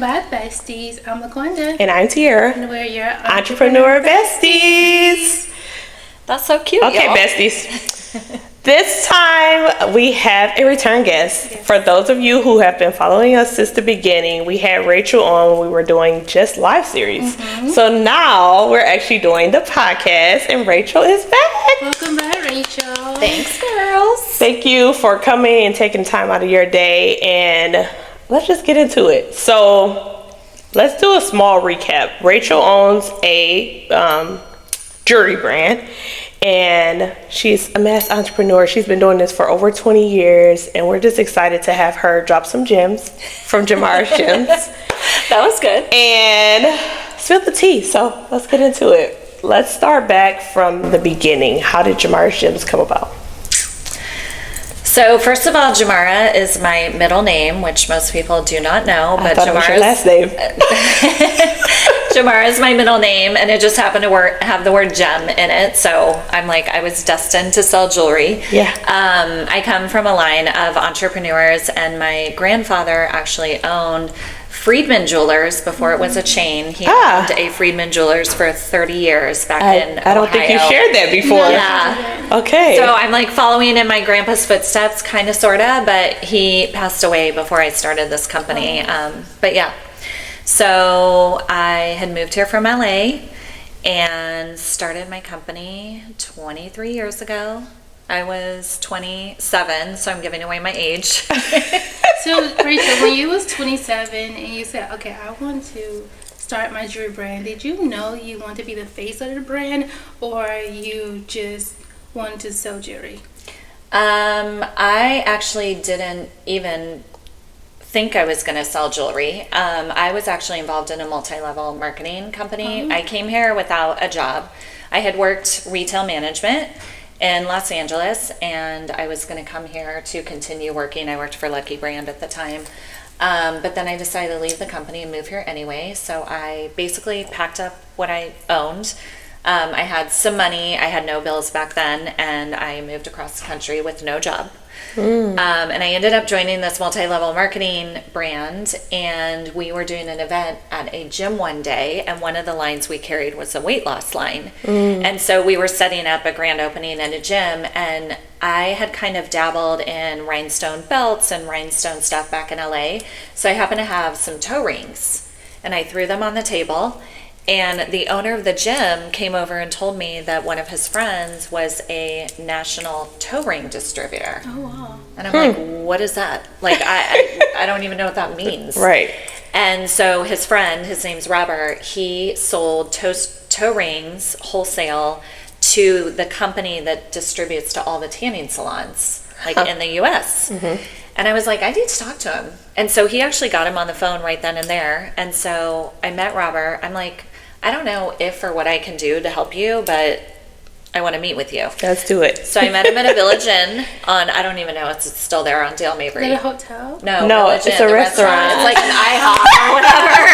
By Besties, I'm LaQuanda. And I'm Tiara. And we're your Entrepreneur Besties. That's so cute, Okay, y'all. Besties. This time we have a return guest. Yes. For those of you who have been following us since the beginning, we had Rachel on when we were doing Just Live series. So now we're actually doing the podcast and Rachel is back. Welcome back, Rachel. Thanks, girls. Thank you for coming and taking time out of your day, and let's just get into it. So let's do a small recap. Rachel owns a jewelry brand, and she's a mass entrepreneur. She's been doing this for over 20 years, and we're just excited to have her drop some gems from Gemaras Gems That was good. and spill the tea. So let's get into it. Let's start back from the beginning. How did Gemaras Gems come about? So first of all, Gemara is my middle name, which most people do not know. I But thought it was your last name. Gemara is my middle name, and it just happened to have the word gem in it. So I'm like, I was destined to sell jewelry. Yeah. I come from a line of entrepreneurs, and my grandfather actually owned Friedman Jewelers before it was a chain. He owned a Friedman Jewelers for 30 years back in I don't think you Ohio. shared that before. Yeah. Okay. So I'm like following in my grandpa's footsteps, kind of, sort of, but he passed away before I started this company. But yeah, so I had moved here from LA and started my company 23 years ago. I was 27, so I'm giving away my age. So, Rachel, when you was 27 and you said, okay, I want to start my jewelry brand, did you know you want to be the face of the brand, or you just wanted to sell jewelry? I actually didn't even think I was going to sell jewelry. I was actually involved in a multi-level marketing company. I came here without a job. I had worked retail management in Los Angeles, and I was going to come here to continue working. I worked for Lucky Brand at the time. But then I decided to leave the company and move here anyway. So I basically packed up what I owned. I had some money. I had no bills back then, and I moved across the country with no job. And I ended up joining this multi-level marketing brand, and we were doing an event at a gym one day, and one of the lines we carried was a weight loss line. And so we were setting up a grand opening at a gym, and I had kind of dabbled in rhinestone belts and rhinestone stuff back in LA. So I happened to have some toe rings, and I threw them on the table. And the owner of the gym came over and told me that one of his friends was a national toe ring distributor. Oh, wow. And I'm like, what is that? Like, I don't even know what that means. Right. And so his friend, his name's Robert, he sold toe rings wholesale to the company that distributes to all the tanning salons, like in the US. And I was like, I need to talk to him. And so he actually got him on the phone right then and there. And so I met Robert. I'm like, I don't know if or what I can do to help you, but I want to meet with you. Let's do it. So I met him at a Village Inn on, I don't even know, it's still there on Dale Mabry. Is it a hotel? No, No, Village it's Inn, a the restaurant. It's like an IHOP or whatever.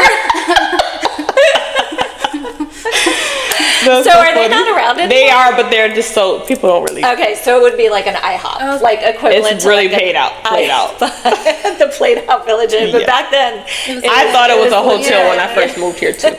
So are they not around anymore? They are, but they're just so people don't really. Okay, so it would be like an IHOP, like equivalent It's to really like played out. the played out Village Inn. But Yeah. back then, I thought it was a hotel yeah, when I first moved here too.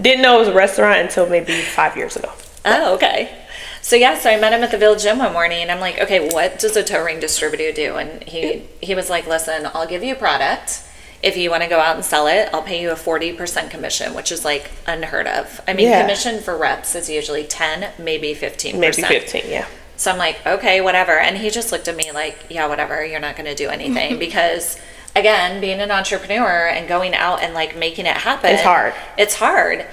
Didn't know it was a restaurant until maybe 5 years ago. Oh, okay. So yeah, so I met him at the Village Gym one morning, and I'm like, okay, what does a toe ring distributor do? And he was like, listen, I'll give you a product. If you want to go out and sell it, I'll pay you a 40% commission, which is like unheard of. I mean, Yeah. commission for reps is usually 10, maybe 15%. Maybe 15, yeah. So I'm like, okay, whatever. And he just looked at me like, yeah, whatever. You're not going to do anything because, again, being an entrepreneur and going out and like making it happen. It's hard. It's hard.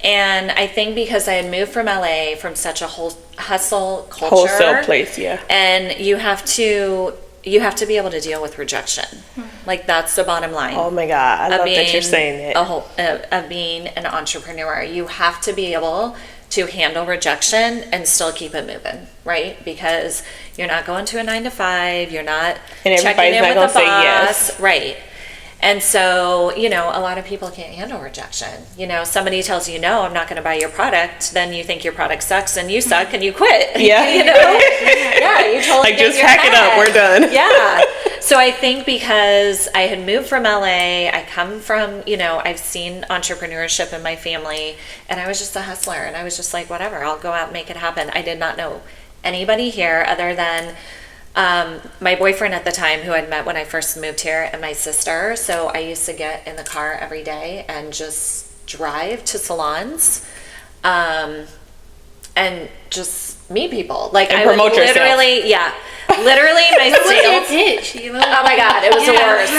And I think because I had moved from LA from such a hustle culture. Wholesale place, yeah. And you have to be able to deal with rejection. Like that's the bottom line. Oh my God, I love that you're saying that. Of being an entrepreneur. You have to be able to handle rejection and still keep it moving, right? Because you're not going to a 9 to 5, you're not And checking in everybody's not with gonna the say boss, yes. right? And so, you know, a lot of people can't handle rejection. You know, somebody tells you, no, I'm not going to buy your product. Then you think your product sucks and you suck and you quit. Yeah. You know? Yeah, you totally Like, just pack it up, we're done. Yeah. So I think because I had moved from LA, I come from, I've seen entrepreneurship in my family, and I was just a hustler, and I was just like, whatever, I'll go out and make it happen. I did not know anybody here other than my boyfriend at the time, who I'd met when I first moved here, and my sister. So I used to get in the car every day and just drive to salons, and just meet people. Like, and I promote would literally, literally my What's your sales. pitch? Oh my God, it was the worst.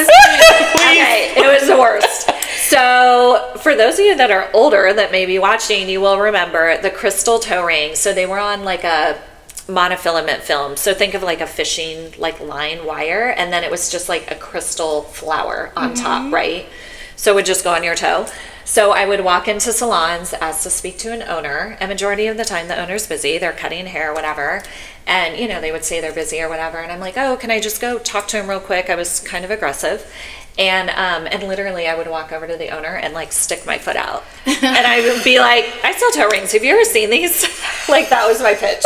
Okay, it was the worst. So for those of you that are older that may be watching, you will remember the crystal toe rings. So they were on like a monofilament film. So think of like a fishing like line wire, and then it was just like a crystal flower on top, right? So it would just go on your toe. So I would walk into salons, ask to speak to an owner, and majority of the time the owner's busy, they're cutting hair or whatever, and they would say they're busy or whatever, and I'm like, oh, can I just go talk to him real quick? I was kind of aggressive. And literally I would walk over to the owner and like stick my foot out. And I would be like, I sell toe rings. Have you ever seen these? Like, that was my pitch.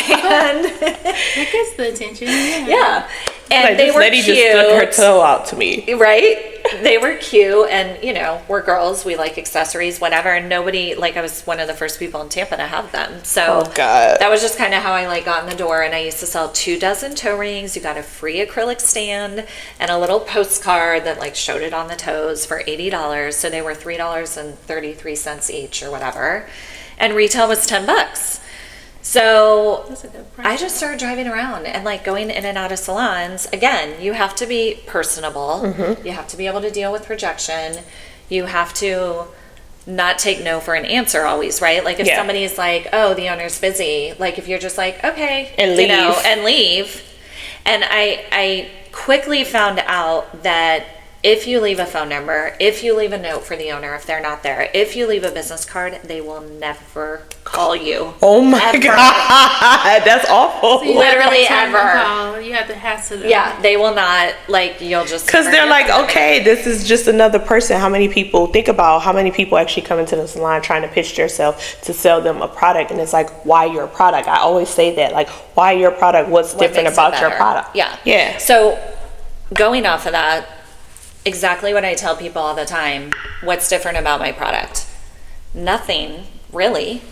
And that gets the attention. yeah. And like, they this were lady cute. just stuck her toe out to me. Right? They were cute, and we're girls, we like accessories, whatever, and nobody, like, I was one of the first people in Tampa to have them. So Oh, God. that was just kind of how I like got in the door. And I used to sell 24 toe rings. You got a free acrylic stand and a little postcard that like showed it on the toes for $80. So they were $3.33 each or whatever, and retail was $10. So That's a good price. I just started driving around and like going in and out of salons. Again, you have to be personable. You have to be able to deal with rejection. You have to not take no for an answer always, right? Like if somebody's like, oh, the owner's busy, like if you're just like, okay, And leave. and leave. And I quickly found out that if you leave a phone number, if you leave a note for the owner, if they're not there, if you leave a business card, they will never call you. Oh my Ever. God, that's awful. So you have to Literally return the ever. call. You have to hassle them. Yeah, they will not, like, you'll just... Because they're like, forget okay, this is just another person. How many people actually come into the salon trying to pitch themselves to sell them a product? And it's like, why your product? I always say that, like, why your product? What's what different makes it about your better. product? Yeah. Yeah. So going off of that, exactly what I tell people all the time, what's different about my product? Nothing, really.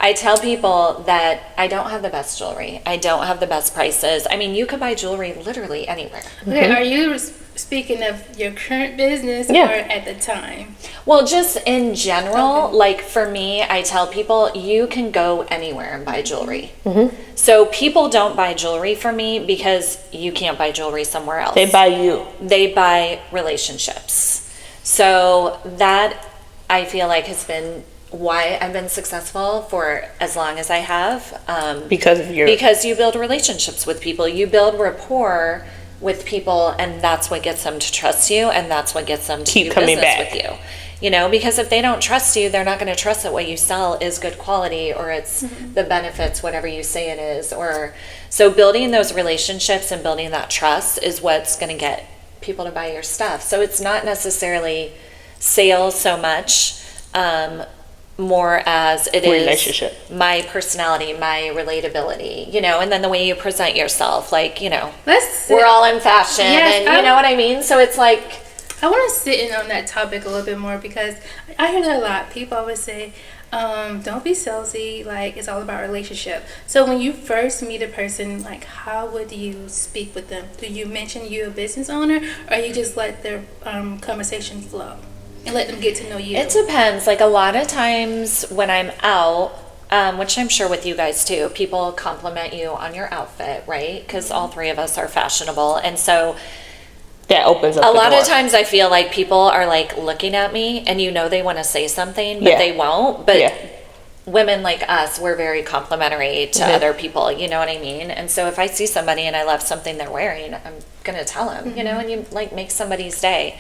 I tell people that I don't have the best jewelry. I don't have the best prices. I mean, you could buy jewelry literally anywhere. Okay, are you speaking of your current business or at the time? Well, just in general, like for me, I tell people you can go anywhere and buy jewelry. So people don't buy jewelry from me because you can't buy jewelry somewhere else. They buy you. They buy relationships. So that I feel like has been why I've been successful for as long as I have. Because you build relationships with people. You build rapport with people, and that's what gets them to trust you, and that's what gets them to Keep do coming business back. with you. Because if they don't trust you, they're not going to trust that what you sell is good quality, or it's the benefits, whatever you say it is. So building those relationships and building that trust is what's going to get people to buy your stuff. So it's not necessarily sales so much, more as it Relationship. is my personality, my relatability, and then the way you present yourself, like, we're all in fashion, Yes, and you know what I mean? So it's like, I want to sit in on that topic a little bit more because I hear that a lot. People always say, don't be salesy, like it's all about relationship. So when you first meet a person, like how would you speak with them? Do you mention you're a business owner, or you just let their conversation flow and let them get to know you? it depends. Like a lot of times when I'm out, which I'm sure with you guys too, people compliment you on your outfit, right? Because all three of us are fashionable. And so That opens up a the lot door. of times I feel like people are like looking at me and they want to say something, but they won't. But women like us, we're very complimentary to other people, you know what I mean? And so if I see somebody and I love something they're wearing, I'm going to tell them, and you like make somebody's day.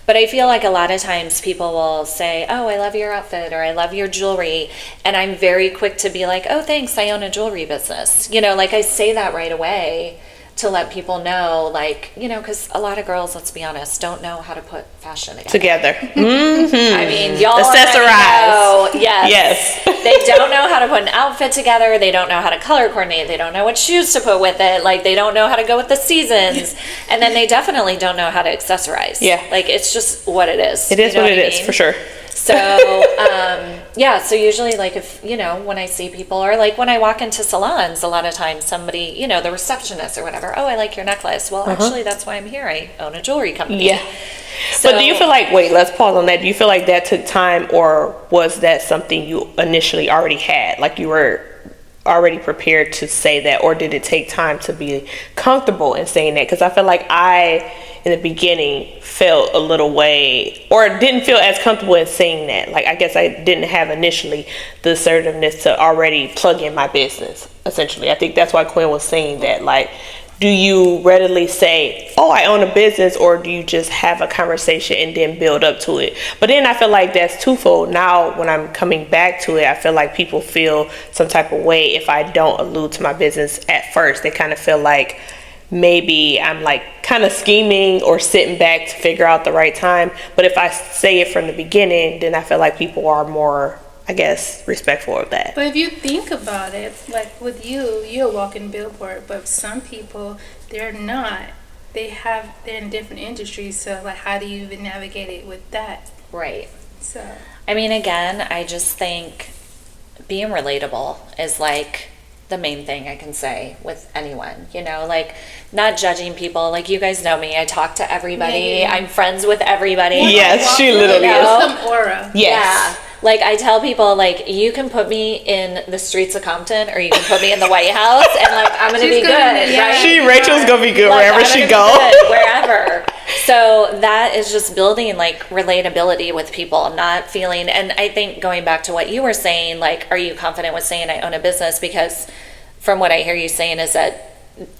But I feel like a lot of times people will say, oh, I love your outfit, or I love your jewelry. And I'm very quick to be like, oh, thanks, I own a jewelry business. Like I say that right away to let people know, like, you know, because a lot of girls, let's be honest, don't know how to put fashion together. I mean, y'all accessorize. Yes. They don't know how to put an outfit together. They don't know how to color coordinate. They don't know what shoes to put with it. Like, they don't know how to go with the seasons. And then they definitely don't know how to accessorize. Yeah. Like, it's just what it is. It is what it is, for sure. So, so usually, like, if, you know, when I see people, or like when I walk into salons, a lot of times somebody, you know, the receptionist or whatever, oh, I like your necklace. Well, actually, that's why I'm here. I own a jewelry company. Yeah. So, but do you feel like, wait, let's pause on that. Do you feel like that took time, or was that something you initially already had? Like, you were already prepared to say that, or did it take time to be comfortable in saying that? Because I feel like in the beginning, felt a little way, or didn't feel as comfortable in saying that. Like, I guess I didn't have initially the assertiveness to already plug in my business, essentially. I think that's why Quinn was saying that. Like, do you readily say, oh, I own a business, or do you just have a conversation and then build up to it? But then I feel like that's twofold. Now, when I'm coming back to it, I feel like people feel some type of way if I don't allude to my business at first. They kind of feel like maybe I'm like kind of scheming or sitting back to figure out the right time. But if I say it from the beginning, then I feel like people are more, I guess, respectful of that. But if you think about it, like with you're a walking billboard, but some people, they're not. They're in different industries, so like, how do you even navigate it with that? right. So, I mean, again, I just think being relatable is like the main thing I can say with anyone, you know, like not judging people. Like, you guys know me, I talk to everybody. Yeah. I'm friends with everybody. Yes, she literally You know? some aura. Yes. Yeah. Like, I tell people, like, you can put me in the streets of Compton, or you can put me in the White House, and like, I'm gonna be good, right? Rachel's gonna be good Like, wherever I'm she gonna be go. good wherever. So that is just building like relatability with people, not feeling. And I think going back to what you were saying, like, are you confident with saying I own a business? Because from what I hear you saying is that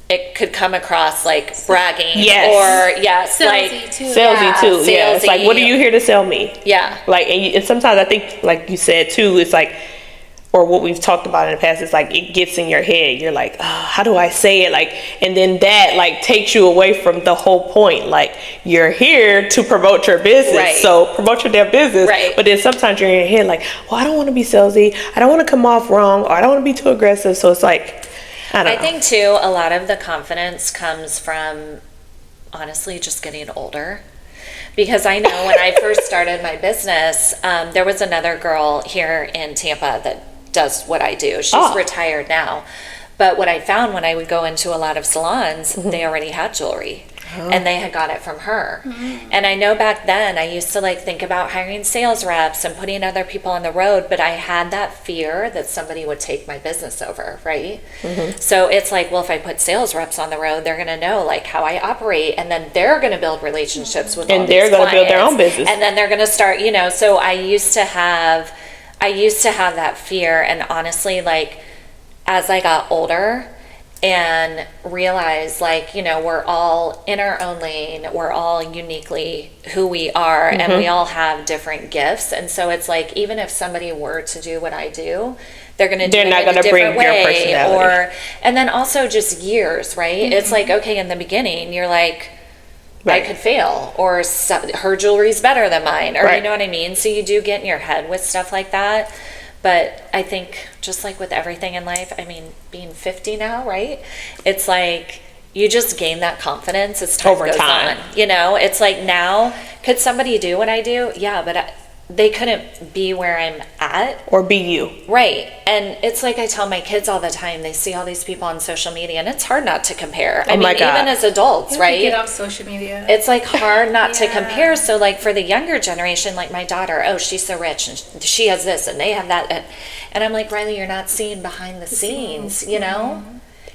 it could come across like bragging, or salesy too. Salesy too. Yeah, it's like, salesy. what are you here to sell me? Yeah. Like, and sometimes I think, like you said too, it's like, or what we've talked about in the past, it's like it gets in your head. You're like, oh, how do I say it? Like, and then that like takes you away from the whole point. Like, you're here to promote your business, Right. so promote your damn business. Right. But then sometimes you're in your head like, well, I don't want to be salesy. I don't want to come off wrong, or I don't want to be too aggressive. So it's like, I don't know. I think too, a lot of the confidence comes from honestly just getting older. Because I know when I first started my business, there was another girl here in Tampa that does what I do. She's retired now. But what I found when I would go into a lot of salons, they already had jewelry. And they had got it from her. And I know back then I used to like think about hiring sales reps and putting other people on the road, but I had that fear that somebody would take my business over, right? So it's like, well, if I put sales reps on the road, they're going to know like how I operate, and then they're going to build relationships with all And they're these going to build their own clients. business. And then they're going to start, you know, so I used to have that fear. And honestly, like, as I got older and realized, like, you know, we're all in our own lane, we're all uniquely who we are, and we all have different gifts. And so it's like, even if somebody were to do what I do, they're going to do it in a different way. And then also just years, right? It's like, okay, in the beginning, you're like, I could fail, or her jewelry's better than mine, or you know what I mean? So you do get in your head with stuff like that. But I think just like with everything in life, I mean, being 50 now, right? It's like you just gain that confidence as time goes on. You know, it's like, now, could somebody do what I do? Yeah, but they couldn't be where I'm at. Or be you. Right. And it's like I tell my kids all the time, they see all these people on social media, and it's hard not to compare. I mean, even as adults, right? Get off social media. It's like hard not to compare. So like for the younger generation, like my daughter, oh, she's so rich and she has this and they have that. And I'm like, Riley, you're not seeing behind the scenes, you know?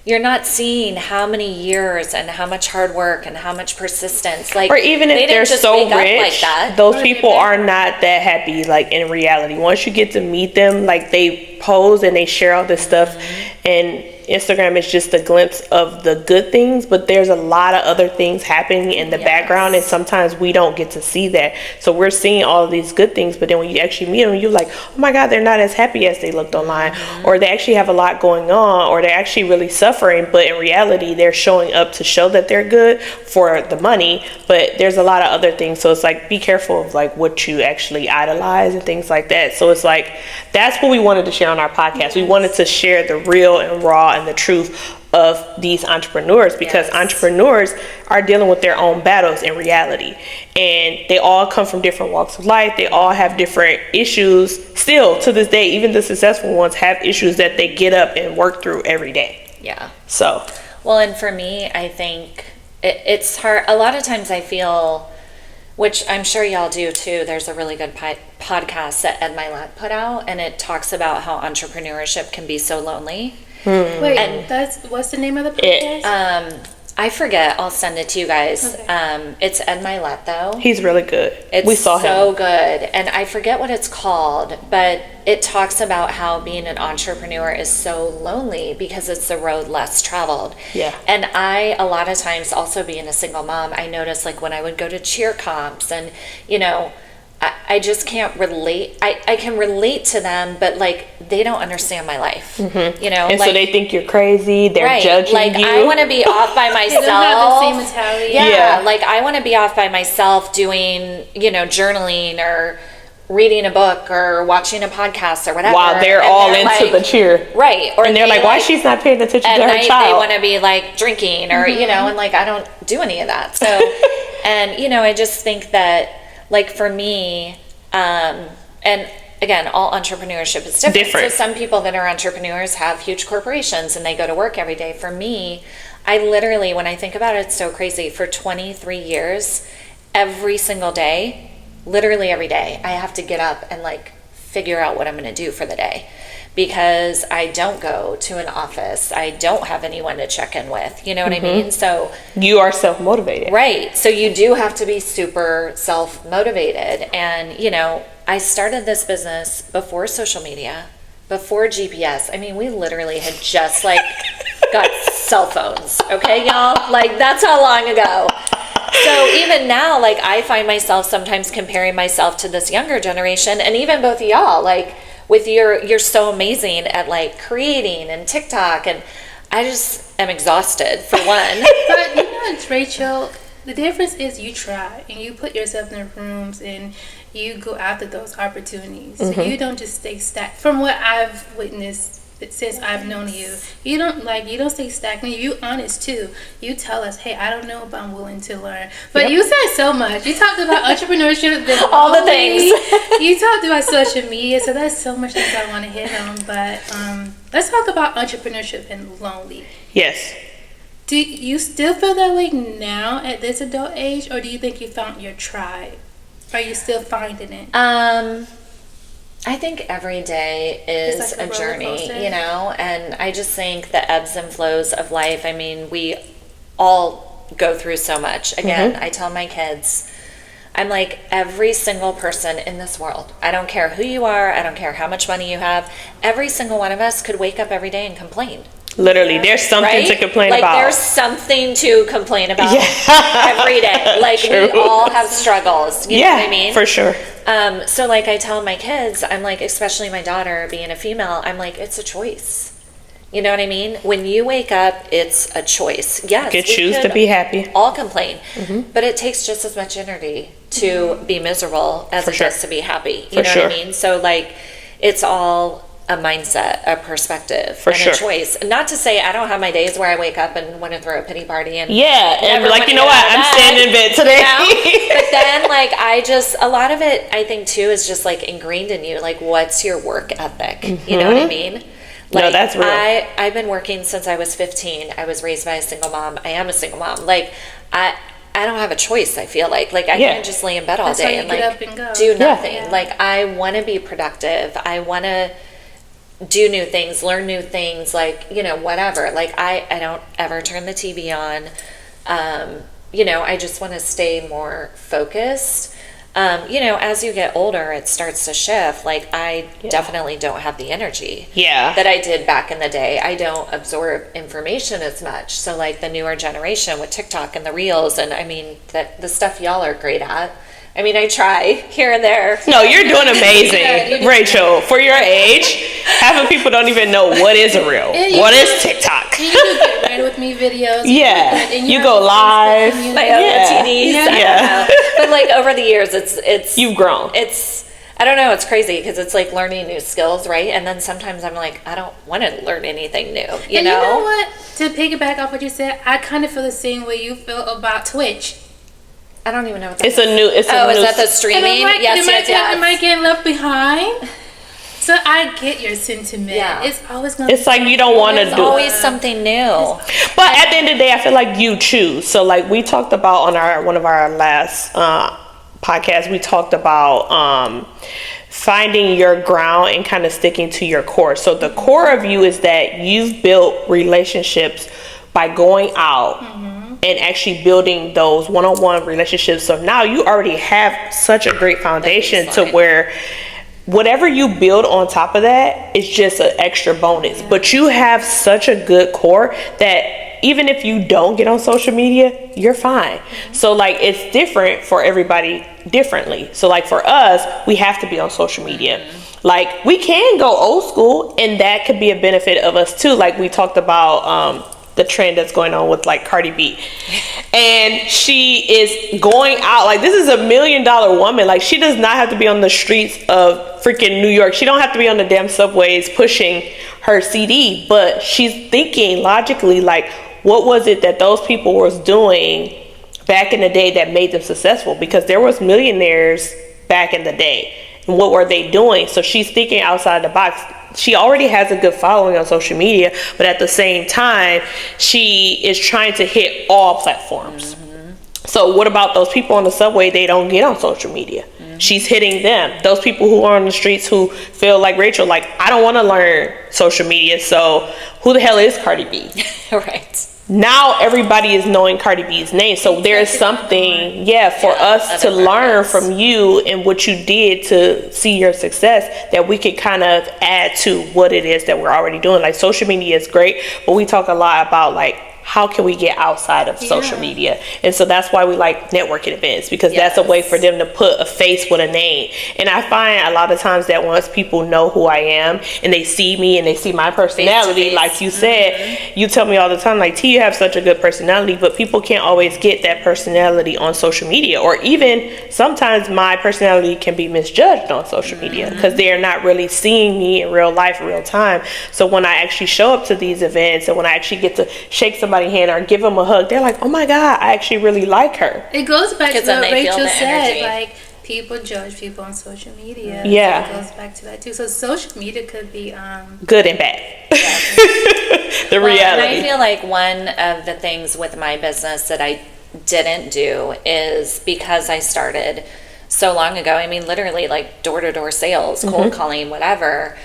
You're not seeing how many years and how much hard work and how much persistence. Like, or even if they're so rich, like that, those people are not that happy, like, in reality. Once you get to meet them, like, they pose and they share all this stuff, and Instagram is just a glimpse of the good things, but there's a lot of other things happening in the background, and sometimes we don't get to see that. So we're seeing all of these good things, but then when you actually meet them, you're like, oh my God, they're not as happy as they looked online, or they actually have a lot going on, or they're actually really suffering, but in reality, they're showing up to show that they're good for the money, but there's a lot of other things. So it's like, be careful of like what you actually idolize and things like that. So it's like, that's what we wanted to share on our podcast. We wanted to share the real and raw and the truth of these entrepreneurs, because entrepreneurs are dealing with their own battles in reality, and they all come from different walks of life. They all have different issues still to this day. Even the successful ones have issues that they get up and work through every day. So well, and for me, I think it's hard. A lot of times I feel, which I'm sure y'all do too, there's a really good podcast that Ed Milet put out, and it talks about how entrepreneurship can be so lonely. Wait, and what's the name of the podcast? I forget. I'll send it to you guys. Okay. It's Ed Milet, though. he's really good. It's we saw so him. good. And I forget what it's called, but it talks about how being an entrepreneur is so lonely because it's the road less traveled. Yeah. And a lot of times, also being a single mom, I noticed like when I would go to cheer comps and, you know, I just can't relate. I can relate to them, but like they don't understand my life, you know. And like, so they think you're crazy. They're judging like, you. I want to be off by myself. They don't have the same mentality. Yeah, like I want to be off by myself doing, you know, journaling or reading a book or watching a podcast or whatever. While they're all into the cheer. Right. Or and they're like, why she's not paying attention at to her night child? they want to be like drinking or, you know, and like I don't do any of that. So, and, you know, I just think that like for me, and again, all entrepreneurship is different. So some people that are entrepreneurs have huge corporations and they go to work every day. For me, I literally, when I think about it, it's so crazy. For 23 years, every single day, literally every day, I have to get up and like figure out what I'm going to do for the day, because I don't go to an office. I don't have anyone to check in with. You know what I mean? So you are self-motivated. Right. So you do have to be super self-motivated. And, you know, I started this business before social media, before GPS. I mean, we literally had just like got cell phones. Okay, y'all? Like that's how long ago. So even now, like I find myself sometimes comparing myself to this younger generation, and even both of y'all, like with you're so amazing at like creating and TikTok, and I just am exhausted for one. But you know, it's Rachel. The difference is you try and you put yourself in the rooms and you go after those opportunities. So you don't just stay stagnant. From what I've witnessed since I've known you, you don't stay stagnant. You honest too. You tell us, hey, I don't know, but I'm willing to learn. But you said so much. You talked about entrepreneurship, all the things. You talked about social media, so there's so much things I want to hit on. But let's talk about entrepreneurship and lonely. Yes. Do you still feel that way now at this adult age, or do you think you found your tribe? Are you still finding it? I think every day is like a journey, you know, and I just think the ebbs and flows of life. I mean, we all go through so much. Again, I tell my kids, I'm like, every single person in this world, I don't care who you are, I don't care how much money you have, every single one of us could wake up every day and complain. Literally, there's something to complain like, about. Like, there's something to complain about every day. Like, we all have struggles. You know what I mean? For sure. So, like, I tell my kids, I'm like, especially my daughter being a female, I'm like, it's a choice. You know what I mean? When you wake up, it's a choice. Yes, you could choose to be happy. All complain. But it takes just as much energy to be miserable as it does to be happy. You know what I mean? So, like, it's all a mindset, a perspective, and a choice. Not to say I don't have my days where I wake up and want to throw a pity party and and like, you know what, I'm standing in bed today. You know? But then, like, a lot of it, I think too, is just like ingrained in you. Like, what's your work ethic? You know what I mean? Like, no, that's real. I've been working since I was 15. I was raised by a single mom. I am a single mom. Like, I don't have a choice, I feel like. Like, I can't just lay in bed all day and, like, do nothing. Like, I want to be productive. I want to do new things, learn new things, like, you know, whatever. Like, I don't ever turn the TV on. You know, I just want to stay more focused. as you get older, it starts to shift. Like, I definitely don't have the energy that I did back in the day. I don't absorb information as much. So, like, the newer generation with TikTok and the Reels, and I mean, the stuff y'all are great at. I mean, I try here and there. No, you're doing amazing, Rachel. For your age, half of people don't even know what is a reel. What is TikTok? You do get ready with me videos. Yeah, you go live. My OOTDs. Yeah. But like over the years, it's you've grown. I don't know. It's crazy because it's like learning new skills, right? And then sometimes I'm like, I don't want to learn anything new. You know what? To piggyback off what you said, I kind of feel the same way you feel about Twitch. I don't even know what that is. Is that the streaming? Yes. Am I getting left behind? So I get your sentiment. Yeah. It's always going to be. It's like you don't want to do. It's always something new. But at the end of the day, I feel like you choose. So like we talked about on one of our last podcasts, we talked about finding your ground and kind of sticking to your core. So the core of you is that you've built relationships by going out. Mm-hmm. And actually building those one-on-one relationships. So now you already have such a great foundation to where whatever you build on top of that is just an extra bonus. Yeah. But you have such a good core that even if you don't get on social media, you're fine. Mm-hmm. So like it's different for everybody differently. So like for us, we have to be on social media. Mm-hmm. Like we can go old school and that could be a benefit of us too. Like we talked about the trend that's going on with like Cardi B, and she is going out like this is $1 million woman. Like she does not have to be on the streets of freaking New York. She don't have to be on the damn subways pushing her CD, but she's thinking logically like what was it that those people was doing back in the day that made them successful, because there was millionaires back in the day and what were they doing? So she's thinking outside the box. She already has a good following on social media, but at the same time, she is trying to hit all platforms. Mm-hmm. So what about those people on the subway? They don't get on social media. Mm-hmm. She's hitting them. Those people who are on the streets who feel like Rachel, like, I don't want to learn social media. So who the hell is Cardi B? Right. Now everybody is knowing Cardi B's name. So there's something, for us to learn from you and what you did to see your success that we could kind of add to what it is that we're already doing. Like social media is great, but we talk a lot about like, how can we get outside of social media? And so that's why we like networking events, because that's a way for them to put a face with a name. And I find a lot of times that once people know who I am and they see me and they see my personality, like you said, you tell me all the time, like, T, you have such a good personality, but people can't always get that personality on social media. Or even sometimes my personality can be misjudged on social media because they're not really seeing me in real life, real time. So when I actually show up to these events and when I actually get to shake somebody's hand or give them a hug, they're like, oh my God, I actually really like her. It goes back to what Rachel said, like people judge people on social media. Yeah. So it goes back to that too. So social media could be good and bad. The reality. And I feel like one of the things with my business that I didn't do is because I started so long ago, I mean literally like door-to-door sales, cold calling, whatever.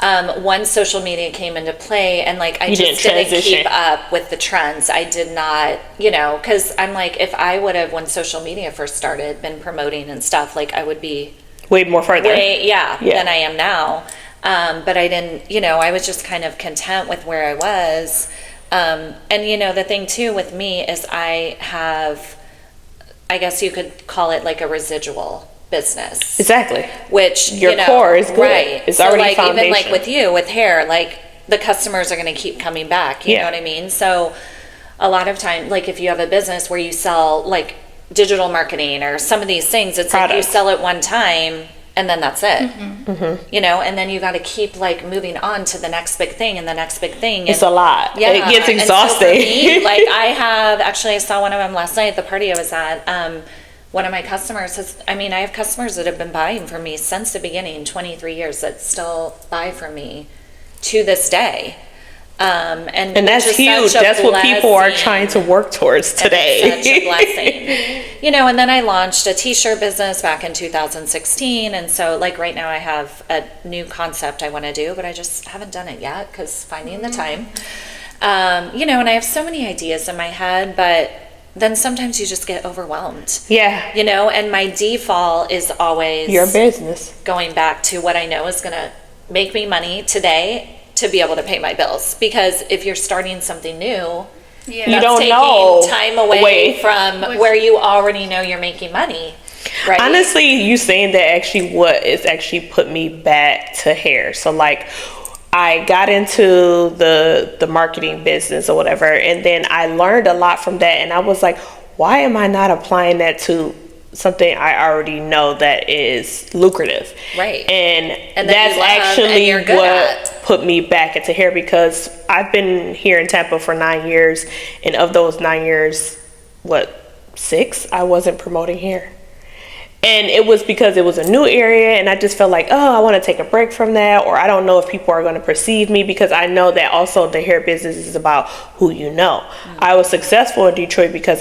Once social media came into play and like I just didn't keep up with the trends. I did not, because I'm like, if I would have, when social media first started, been promoting and stuff, like I would be way more further than I am now. But I didn't, I was just kind of content with where I was. And the thing too with me is I have, I guess you could call it like a residual business. Exactly. Which your core is good. Right. It's so already like foundation. Even like with you with hair, like the customers are going to keep coming back. You know what I mean? So a lot of time, like if you have a business where you sell like digital marketing or some of these things, it's like you sell it one time and then that's it. And then you got to keep like moving on to the next big thing and the next big thing. It's a lot. Yeah, it gets exhausting. And so for me, like I saw one of them last night at the party I was at. One of my customers I have customers that have been buying from me since the beginning, 23 years, that still buy from me to this day. And that's huge. That's what people are trying to work towards today. It's such a blessing. And then I launched a t-shirt business back in 2016. And so like right now I have a new concept I want to do, but I just haven't done it yet because finding the time. And I have so many ideas in my head, but then sometimes you just get overwhelmed. Yeah. You know, and my default is always Your business. going back to what I know is going to make me money today to be able to pay my bills. Because if you're starting something new, Yeah. You that's don't taking know time away from where you already know you're making money. Right? Honestly, you saying that actually what is actually put me back to hair. So like I got into the marketing business or whatever, and then I learned a lot from that, and I was like, why am I not applying that to something I already know that is lucrative? Right. And that that's you love actually and you're good what at. put me back into hair, because I've been here in Tampa for 9 years, and of those 9 years, 6 I wasn't promoting hair. And it was because it was a new area, and I just felt like, oh, I want to take a break from that, or I don't know if people are going to perceive me, because I know that also the hair business is about who you know. I was successful in Detroit because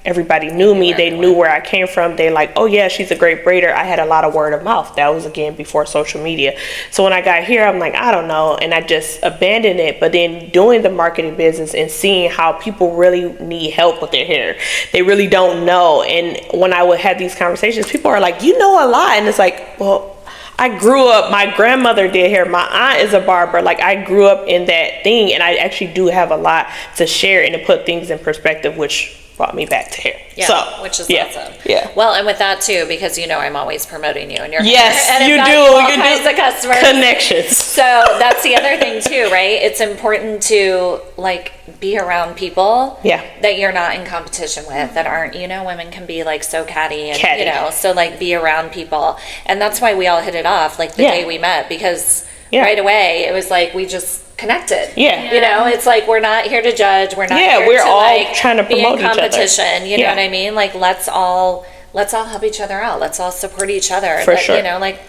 everybody knew me. They knew where I came from. They like, oh yeah, she's a great braider. I had a lot of word of mouth. That was again before social media. So when I got here, I'm like, I don't know, and I just abandoned it. But then doing the marketing business and seeing how people really need help with their hair, they really don't know. And when I would have these conversations, people are like, you know a lot, and it's like, well, I grew up, my grandmother did hair, my aunt is a barber, like I grew up in that thing, and I actually do have a lot to share and to put things in perspective, which brought me back to hair. Yeah, so, which is yeah, awesome. Yeah. Well, and with that too, because you know I'm always promoting you and your Yes, hair, and you I've do. got all You kinds do of customers. connections. So that's the other thing too, right? It's important to like be around people that you're not in competition with, that aren't, you know, women can be like so catty and you know, so like be around people. And that's why we all hit it off like the day we met, because right away it was like we just connected. You know, it's like we're not here to judge, we're not here we're to all like trying to promote be in competition, you know what I mean? Like let's all help each other out. Let's all support each other. For sure. You know, like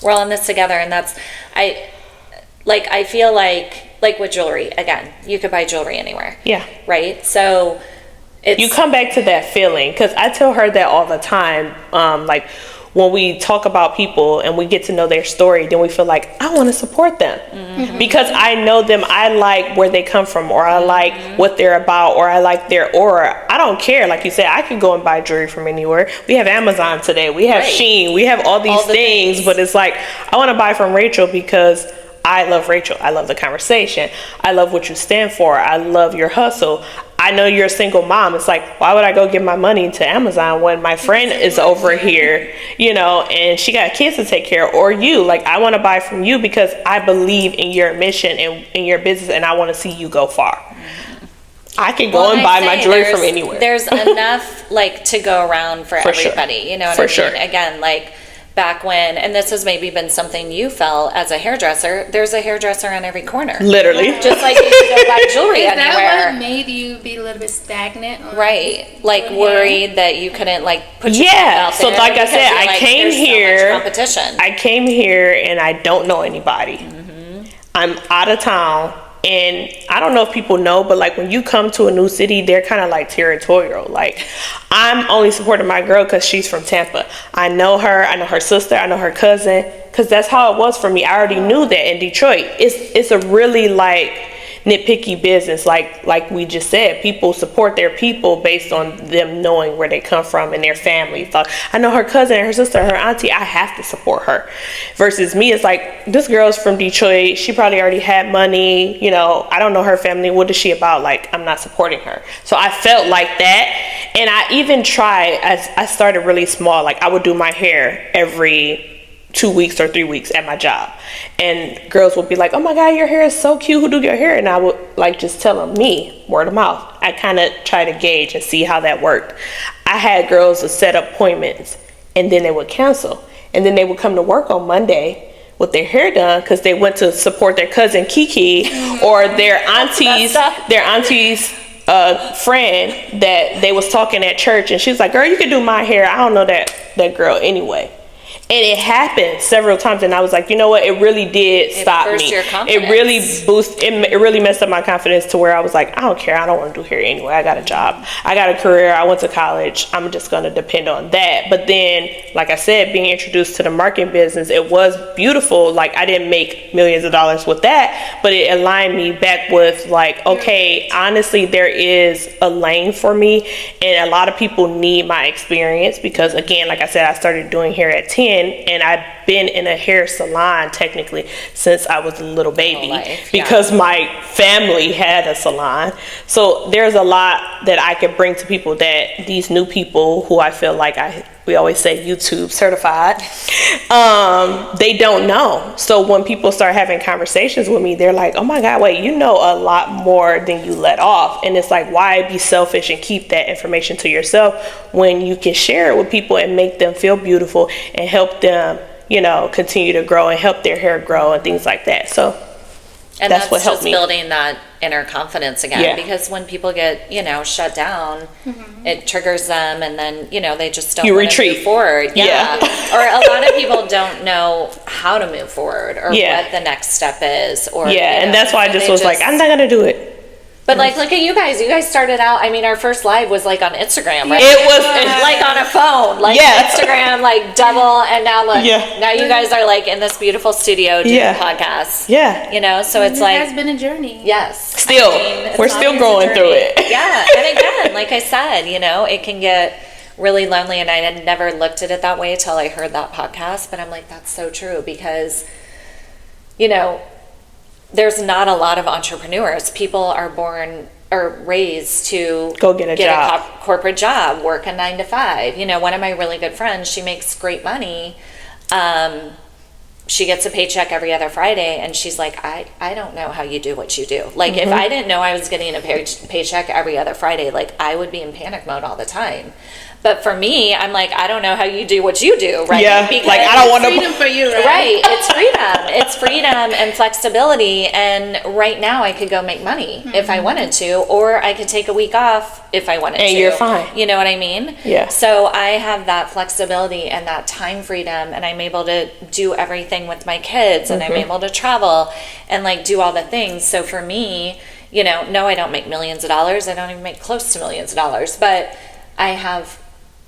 we're all in this together, and that's I feel like with jewelry, again, you could buy jewelry anywhere. Yeah. Right? So it's, you come back to that feeling, because I tell her that all the time. Like when we talk about people and we get to know their story, then we feel like I want to support them because I know them. I like where they come from, or I like what they're about, or I like their aura. I don't care. Like you said, I could go and buy jewelry from anywhere. We have Amazon today. We have Shein. We have all these things, but it's like I want to buy from Rachel because I love Rachel. I love the conversation. I love what you stand for. I love your hustle. I know you're a single mom. It's like, why would I go give my money to Amazon when my friend is over here, you know, and she got kids to take care of, or you? Like, I want to buy from you because I believe in your mission and in your business, and I want to see you go far. I can go and buy my jewelry from anywhere. There's enough like to go around for everybody. Sure. You know what I mean? Sure. Again, like back when, and this has maybe been something you felt as a hairdresser, there's a hairdresser on every corner. Literally. Just like you could go buy jewelry Is anywhere. that what made you be a little bit stagnant? Right. Like worried that you couldn't like put yourself out there. So like I said, I came here. So much competition. I came here and I don't know anybody. I'm out of town. And I don't know if people know, but like when you come to a new city, they're kind of like territorial. Like I'm only supporting my girl because she's from Tampa. I know her sister, I know her cousin, because that's how it was for me. I already knew that in Detroit. It's a really like nitpicky business. Like we just said, people support their people based on them knowing where they come from and their family. So I know her cousin, her sister, her auntie, I have to support her. Versus me, it's like, this girl's from Detroit, she probably already had money, you know, I don't know her family, what is she about? Like, I'm not supporting her. So I felt like that. And I even tried, as I started really small, like I would do my hair every 2 weeks or 3 weeks at my job, and girls would be like, oh my god, your hair is so cute, who do your hair? And I would like just tell them, me, word of mouth. I kind of try to gauge and see how that worked. I had girls to set up appointments and then they would cancel, and then they would come to work on Monday with their hair done because they went to support their cousin Kiki or their auntie's friend that they was talking at church, and she was like, girl, you can do my hair. I don't know that girl anyway. And it happened several times, and I was like, you know what? It really did stop me. Your confidence. It really it really messed up my confidence to where I was like, I don't care. I don't want to do hair anyway. I got a job. I got a career. I went to college. I'm just going to depend on that. But then, like I said, being introduced to the marketing business, it was beautiful. Like, I didn't make millions of dollars with that, but it aligned me back with like, okay, honestly, there is a lane for me, and a lot of people need my experience because, again, like I said, I started doing hair at 10. And I've been in a hair salon technically since I was a little baby because my family had a salon. So there's a lot that I could bring to people that these new people who I feel like we always say YouTube certified, they don't know. So when people start having conversations with me, they're like, oh my God, wait, you know a lot more than you let off. And it's like, why be selfish and keep that information to yourself when you can share it with people and make them feel beautiful and help them, you know, continue to grow and help their hair grow and things like that. So and that's what helped just me. Building that inner confidence again, because when people get, you know, shut down, it triggers them, and then, you know, they just don't retreat move forward. Yeah. Or a lot of people don't know how to move forward or what the next step is. Or and that's why I just was like, I'm not gonna do it. But like, look at you guys. You guys started out. I mean, our first live was like on Instagram, right? It was like on a phone, like Instagram, like double. And now look, now you guys are like in this beautiful studio doing podcasts. Yeah, you know. So it's it like has been a journey. Yes, still we're still growing through it. Yeah, and again, like I said, you know, it can get really lonely, and I had never looked at it that way until I heard that podcast. But I'm like, that's so true because, you know, there's not a lot of entrepreneurs. People are born or raised to go get a job, corporate job, work a 9 to 5. You know, one of my really good friends, she makes great money. She gets a paycheck every other Friday, and she's like, I don't know how you do what you do. Like, if I didn't know I was getting a paycheck every other Friday, like, I would be in panic mode all the time. But for me, I'm like, I don't know how you do what you do, right? Yeah, because like, I don't want to... freedom for you, right? Right, it's freedom. It's freedom and flexibility, and right now I could go make money if I wanted to, or I could take a week off if I wanted to. And you're fine. You know what I mean? Yeah. So I have that flexibility and that time freedom, and I'm able to do everything with my kids, and I'm able to travel and like do all the things. So for me, you know, no, I don't make millions of dollars. I don't even make close to millions of dollars, but I have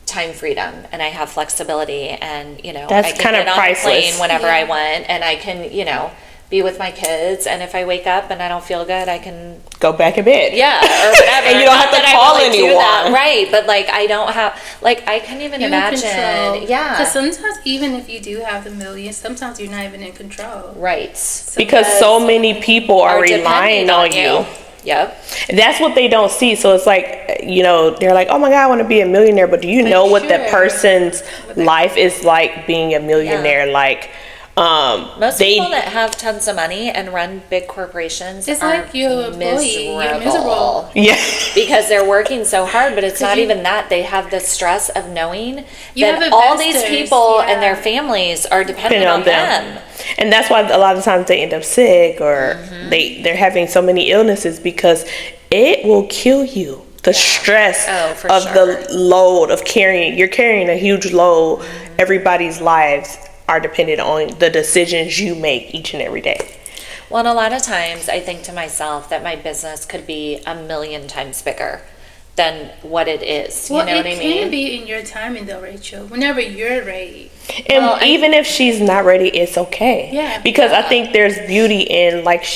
time freedom and I have flexibility, and you know, that's I can kind get of on priceless. the plane whenever I want, and I can, you know, be with my kids, and if I wake up and I don't feel good, I can go back in bed. Yeah, or whatever. And you don't have to call anyone. Right, but like I don't have, like I can't even imagine. Control. Yeah. Because sometimes even if you do have the millions, sometimes you're not even in control. Right. Because so many people are relying on you. Yep. That's what they don't see. So it's like, you know, they're like, oh my God, I want to be a millionaire. But do you know what that person's life is like being a millionaire? Yeah. Like, most people that have tons of money and run big corporations, it's like you're miserable. Yeah. Because they're working so hard, but it's not even that. They have the stress of knowing that all these people and their families are dependent on them. And that's why a lot of times they end up sick, or they're having so many illnesses, because it will kill you. The stress of the load of you're carrying a huge load. Everybody's lives are dependent on the decisions you make each and every day. Well, and a lot of times I think to myself that my business could be 1,000,000 times bigger than what it is. You know what I mean? It can be in your timing though, Rachel, whenever you're ready. And even if she's not ready, it's okay. Yeah. Because I think there's beauty in like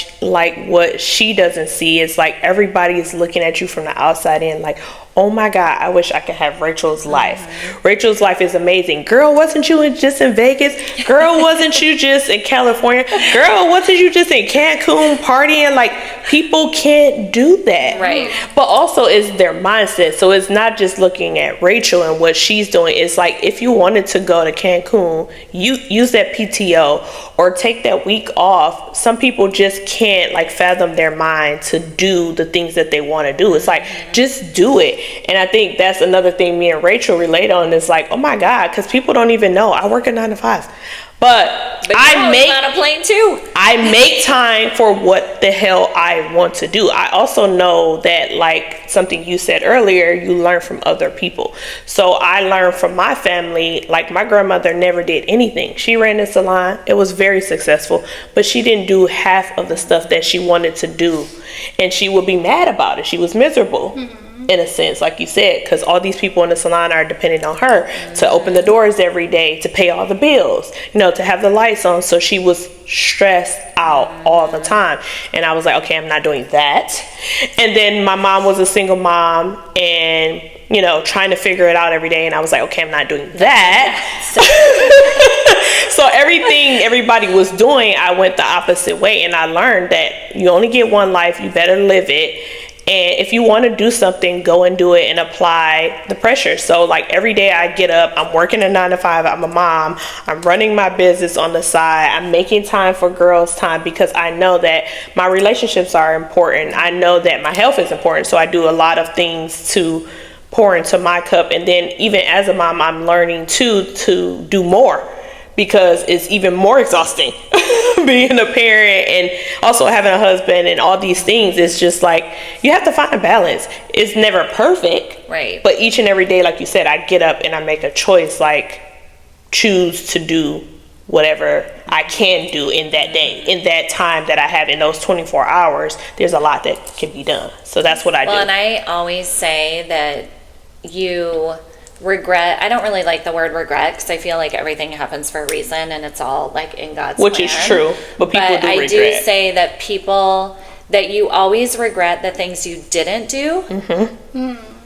what she doesn't see. It's like everybody's looking at you from the outside in, like, oh my God, I wish I could have Rachel's life. Rachel's life is amazing. Girl, wasn't you just in Vegas? Girl, wasn't you just in California? Girl, wasn't you just in Cancun partying? Like, people can't do that. Right. But also it's their mindset. So it's not just looking at Rachel and what she's doing. It's like, if you wanted to go to Cancun, you use that PTO or take that week off. Some people just can't like fathom their mind to do the things that they want to do. It's like, just do it. And I think that's another thing me and Rachel relate on, is like, oh my God, because people don't even know I work a 9 to 5. But But I make on a plane too. I make time for what the hell I want to do. I also know that, like something you said earlier, you learn from other people. So I learned from my family. Like, my grandmother never did anything. She ran a salon. It was very successful, but she didn't do half of the stuff that she wanted to do. And she would be mad about it. She was miserable. In a sense, like you said, because all these people in the salon are depending on her to open the doors every day, to pay all the bills, to have the lights on. So she was stressed out all the time. And I was like, okay, I'm not doing that. And then my mom was a single mom and, trying to figure it out every day. And I was like, okay, I'm not doing that. So everything everybody was doing, I went the opposite way. And I learned that you only get one life, you better live it. And if you want to do something, go and do it and apply the pressure. So, like, every day I get up, I'm working a 9 to 5, I'm a mom, I'm running my business on the side, I'm making time for girls' time, because I know that my relationships are important. I know that my health is important. So I do a lot of things to pour into my cup. And then even as a mom, I'm learning to do more, because it's even more exhausting being a parent and also having a husband and all these things. It's just like, you have to find a balance. It's never perfect, right? But each and every day, like you said, I get up and I make a choice, like, choose to do whatever I can do in that day, in that time that I have, in those 24 hours. There's a lot that can be done. So that's what I do. Well, and I always say that regret, I don't really like the word regret, because I feel like everything happens for a reason and it's all like in God's Which plan. is true, but people do regret. I do say that that you always regret the things you didn't do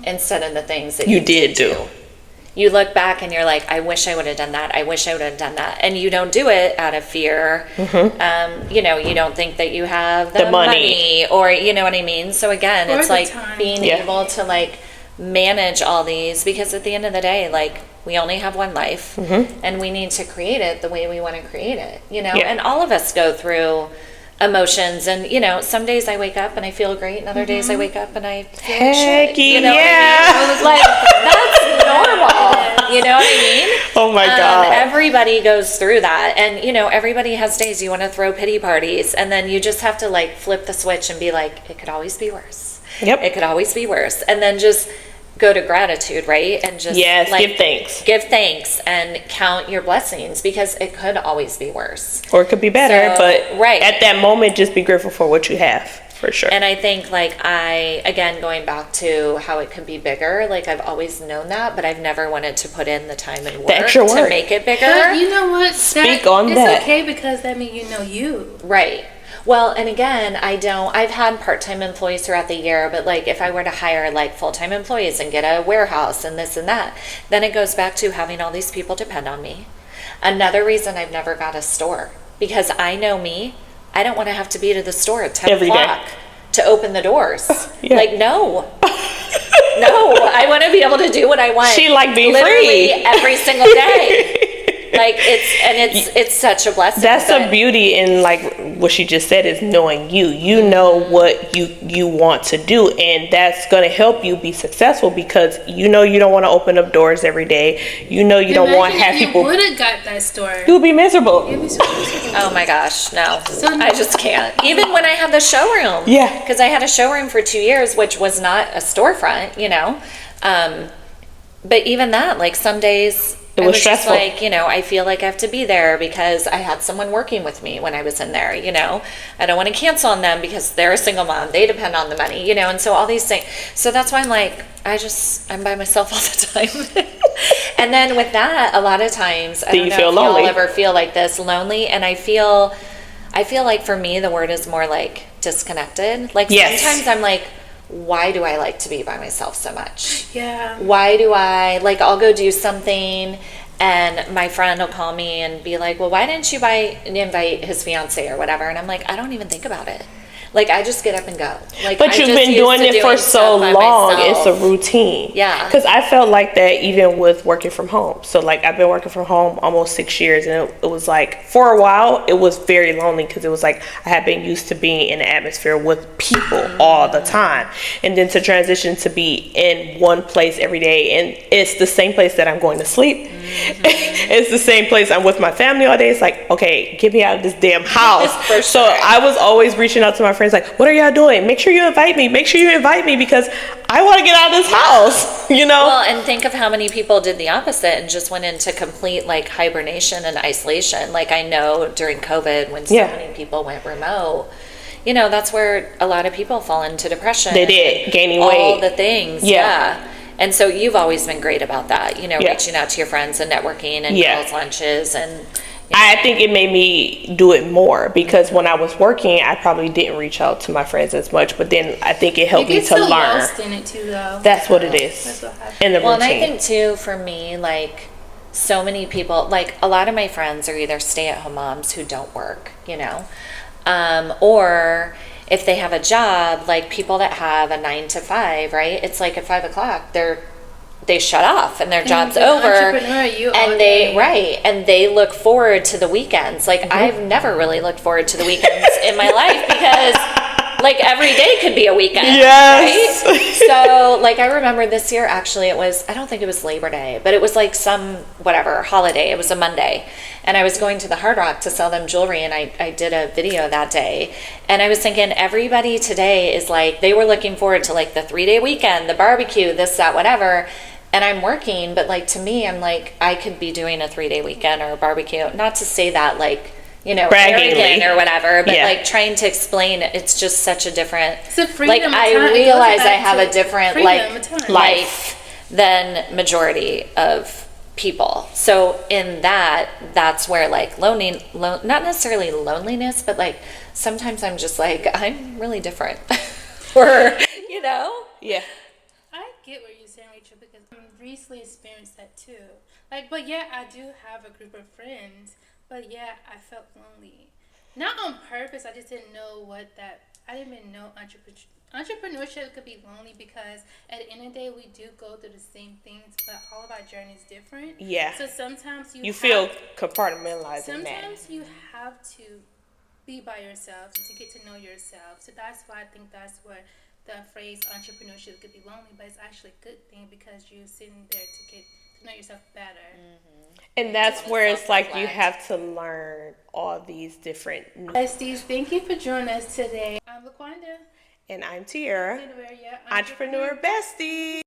instead of the things that you did do. You look back and you're like, I wish I would have done that. I wish I would have done that. And you don't do it out of fear. You don't think that you have the money, or you know what I mean? So again, or it's like time. being able to like manage all these, because at the end of the day, like, we only have one life and we need to create it the way we want to create it, and all of us go through emotions, and some days I wake up and I feel great, and other days I wake up and I feel like shit, what I mean? Like, that's normal, you know what I mean? Oh my God. Everybody goes through that, and everybody has days you want to throw pity parties, and then you just have to like flip the switch and be like, it could always be worse. It could always be worse. And then just go to gratitude, right? And just give thanks and count your blessings, because it could always be worse, or it could be better. But at that moment, just be grateful for what you have, for sure. And I think, like, again, going back to how it could be bigger, like, I've always known that, but I've never wanted to put in the time and work to make it bigger. But you know what? Speak on that. It's okay, because that means you. Right. Well, and again, I've had part-time employees throughout the year, but like, if I were to hire like full-time employees and get a warehouse and this and that, then it goes back to having all these people depend on me. Another reason I've never got a store, because I know me, I don't want to have to be to the store at 10 o'clock to open the doors. Like, no. No, I want to be able to do what I want. She like being literally free every single day. Like, it's such a blessing. That's the beauty in, like, what she just said, is knowing you know what you want to do, and that's going to help you be successful, because you don't want to open up doors every day. You don't want to have people. You would have got that store. You would be miserable. You'd be so miserable. Oh my gosh, no. I just can't. Even when I had the showroom. Yeah. Because I had a showroom for 2 years, which was not a storefront, but even that, like, some days it was stressful. Just like, I feel like I have to be there because I had someone working with me when I was in there, I don't want to cancel on them because they're a single mom. They depend on the money, and so all these things. So that's why I'm like, I'm by myself all the time. And then with that, a lot of times, I don't know if y'all ever feel like this, lonely. And I feel like for me, the word is more like disconnected. Like, sometimes I'm like, why do I like to be by myself so much? Yeah. Why do I, like, I'll go do something and my friend will call me and be like, well, why didn't you invite his fiance or whatever? And I'm like, I don't even think about it. Like, I just get up and go. Like, But you've been doing it for so long, it's a routine. Yeah. Because I felt like that even with working from home. So, like, I've been working from home almost 6 years, and it was like, for a while, it was very lonely because it was like I had been used to being in an atmosphere with people all the time. And then to transition to be in one place every day, and it's the same place that I'm going to sleep. It's the same place I'm with my family all day. It's like, okay, get me out of this damn house. For So sure. I was always reaching out to my friends like, what are y'all doing? Make sure you invite me. Make sure you invite me because I want to get out of this house, you know? Well, and think of how many people did the opposite and just went into complete like hibernation and isolation. Like, I know during COVID when so many people went remote, you know, that's where a lot of people fall into depression. They did, gaining weight. All the things. Yeah. And so you've always been great about that, you know, reaching out to your friends and networking and girls' lunches. And I think it made me do it more because when I was working, I probably didn't reach out to my friends as much. But then I think it helped me to learn. Lost in it too, though. That's what it is. That's what happens. In the routine. Well, and I think too, for me, like, so many people, like, a lot of my friends are either stay-at-home moms who don't work, you know, or if they have a job, like people that have a 9 to 5, right? It's like at 5 o'clock, they shut off and their job's over, and they look forward to the weekends. Like, I've never really looked forward to the weekends in my life because like every day could be a weekend. Yes. Right? So like, I remember this year, actually, I don't think it was Labor Day, but it was like some whatever holiday. It was a Monday, and I was going to the Hard Rock to sell them jewelry, and I did a video that day, and I was thinking everybody today is like, they were looking forward to like the 3-day weekend, the barbecue, this, that, whatever. And I'm working, but like, to me, I'm like, I could be doing a 3-day weekend or a barbecue. Not to say that like, you know, arrogant or whatever, but like trying to explain it, it's just such a different, like, I realize I have a different like life than majority of people. So in that's where like not necessarily loneliness, but like sometimes I'm just like, I'm really different. Or, you know? Yeah. I get what you're saying, Rachel, because I recently experienced that too. Like, but yeah, I do have a group of friends, but yeah, I felt lonely. Not on purpose, I just didn't know I didn't even know entrepreneurship could be lonely because at the end of the day, we do go through the same things, but all of our journey is different. Yeah. So sometimes you feel compartmentalized. Sometimes you have to be by yourself to get to know yourself. So that's why I think that's where the phrase entrepreneurship could be lonely, but it's actually a good thing because you're sitting there to get to know yourself better. And that's where it's like you have to learn all these different. Besties, thank you for joining us today. I'm LaQuanda. And I'm Tiara, And we're your Entrepreneur Bestie.